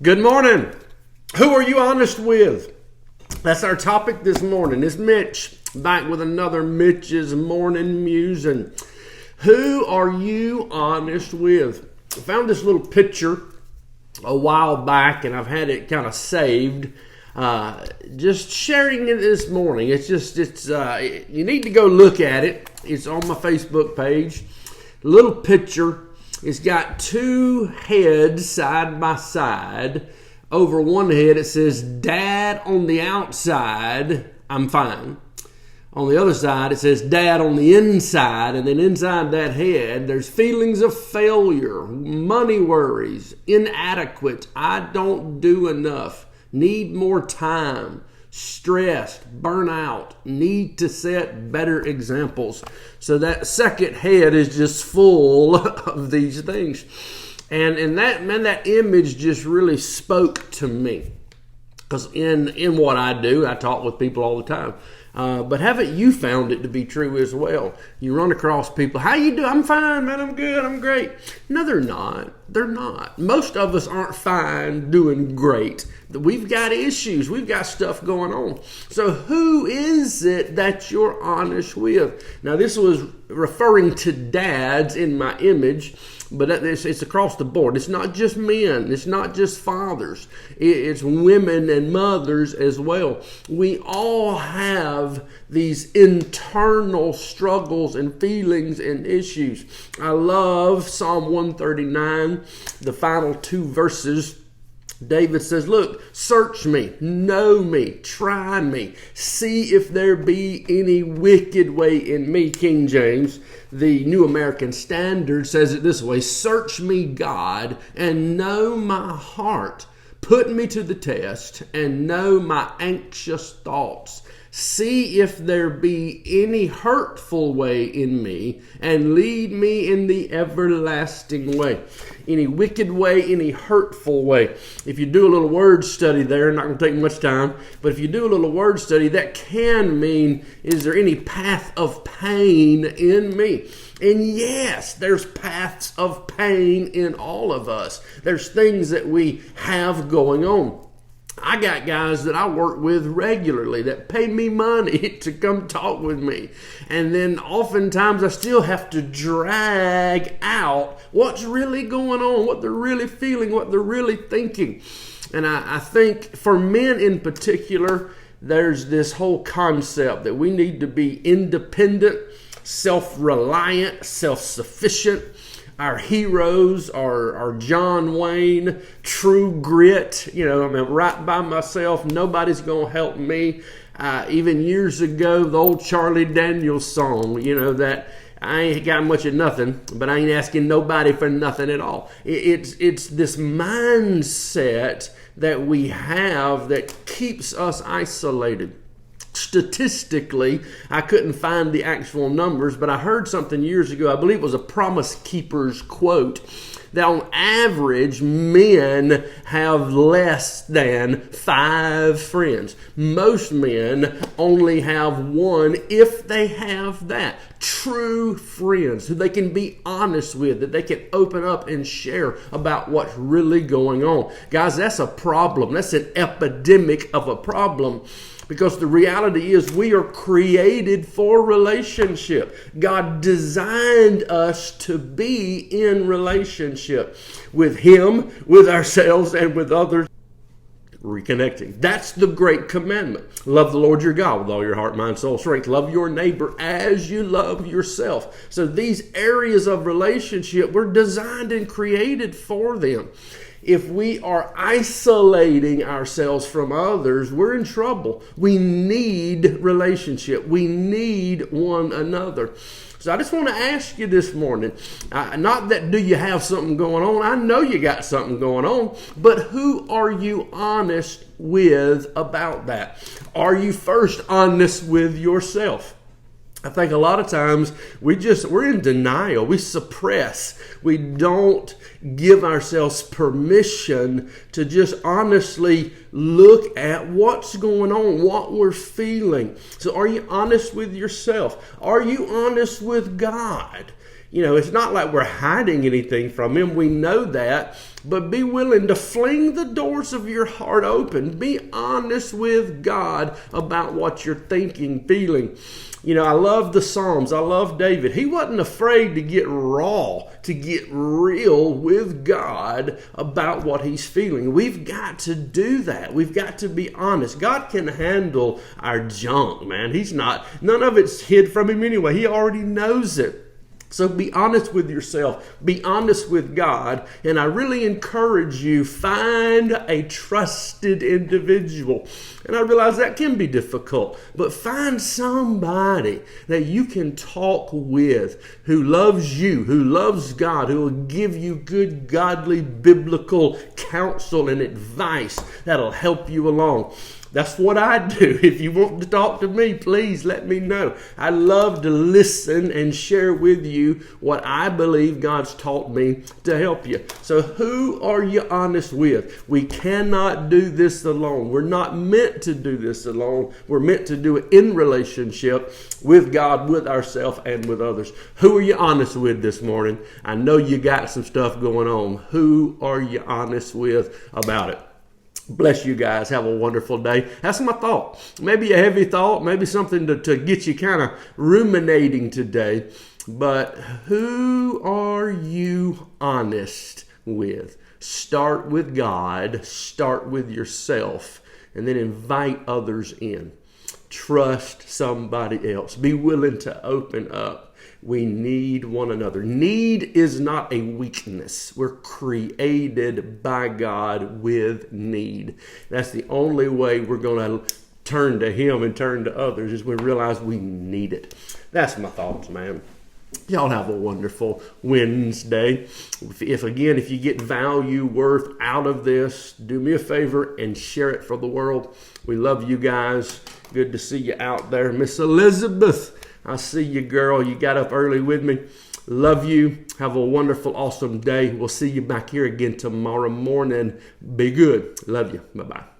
Good morning. Who are you honest with? That's our topic this morning. It's Mitch, back with another Mitch's Morning Musing. Who are you honest with? I found this little picture a while back, and I've had it kind of saved. Just sharing it this morning. You need to go look at it. It's on my Facebook page. Little picture. It's got two heads side by side. Over one head it says, Dad on the outside, I'm fine. On the other side it says, Dad on the inside. And then inside that head there's feelings of failure, money worries, inadequate, I don't do enough, need more time, stressed, burnout, need to set better examples. So that second head is just full of these things. And that image just really spoke to me. Because in what I do, I talk with people all the time. But haven't you found it to be true as well? You run across people, how you doing? I'm fine, man, I'm good, I'm great. No, they're not. They're not. Most of us aren't fine, doing great. We've got issues. We've got stuff going on. So who is it that you're honest with? Now, this was referring to dads in my image, but it's across the board. It's not just men. It's not just fathers. It's women and mothers as well. We all have these internal struggles and feelings and issues. I love Psalm 139, the final two verses. David says, look, search me, know me, try me, see if there be any wicked way in me. King James, the New American Standard, says it this way, search me, God, and know my heart. Put me to the test and know my anxious thoughts. See if there be any hurtful way in me, and lead me in the everlasting way. Any wicked way, any hurtful way. If you do a little word study there, not going to take much time, but if you do a little word study, that can mean, is there any path of pain in me? And yes, there's paths of pain in all of us. There's things that we have going on. I got guys that I work with regularly that pay me money to come talk with me. And then oftentimes I still have to drag out what's really going on, what they're really feeling, what they're really thinking. And I think for men in particular, there's this whole concept that we need to be independent, self-reliant, self-sufficient. Our heroes are John Wayne, true grit, I'm right by myself, nobody's going to help me. Even years ago, the old Charlie Daniels song, that I ain't got much of nothing, but I ain't asking nobody for nothing at all. It's this mindset that we have that keeps us isolated. Statistically, I couldn't find the actual numbers, but I heard something years ago, I believe it was a Promise Keepers quote, that on average, men have less than 5 friends. Most men only have one, if they have that. True friends who they can be honest with, that they can open up and share about what's really going on. Guys, that's a problem. That's an epidemic of a problem. Because the reality is we are created for relationship. God designed us to be in relationship with Him, with ourselves, and with others. Reconnecting. That's the great commandment. Love the Lord your God with all your heart, mind, soul, strength. Love your neighbor as you love yourself. So these areas of relationship were designed and created for them. If we are isolating ourselves from others, we're in trouble. We need relationship. We need one another. So I just want to ask you this morning, not that do you have something going on? I know you got something going on, but who are you honest with about that? Are you first honest with yourself? I think a lot of times we're in denial. We suppress. We don't give ourselves permission to just honestly look at what's going on, what we're feeling. So are you honest with yourself? Are you honest with God? It's not like we're hiding anything from him. We know that. But be willing to fling the doors of your heart open. Be honest with God about what you're thinking, feeling. I love the Psalms. I love David. He wasn't afraid to get raw, to get real with God about what he's feeling. We've got to do that. We've got to be honest. God can handle our junk, man. None of it's hid from him anyway. He already knows it. So be honest with yourself. Be honest with God. And I really encourage you, find a trusted individual. And I realize that can be difficult. But find somebody that you can talk with who loves you, who loves God, who will give you good, godly, biblical counsel and advice that'll help you along. That's what I do. If you want to talk to me, please let me know. I love to listen and share with you what I believe God's taught me to help you. So who are you honest with? We cannot do this alone. We're not meant to do this alone. We're meant to do it in relationship with God, with ourselves, and with others. Who are you honest with this morning? I know you got some stuff going on. Who are you honest with about it? Bless you guys. Have a wonderful day. That's my thought. Maybe a heavy thought, maybe something to get you kind of ruminating today. But who are you honest with? Start with God. Start with yourself. And then invite others in. Trust somebody else. Be willing to open up. We need one another. Need is not a weakness. We're created by God with need. That's the only way we're going to turn to him and turn to others, is we realize we need it. That's my thoughts, man. Y'all have a wonderful Wednesday. If you get value, worth out of this, do me a favor and share it for the world. We love you guys. Good to see you out there. Miss Elizabeth, I see you, girl. You got up early with me. Love you. Have a wonderful, awesome day. We'll see you back here again tomorrow morning. Be good. Love you. Bye-bye.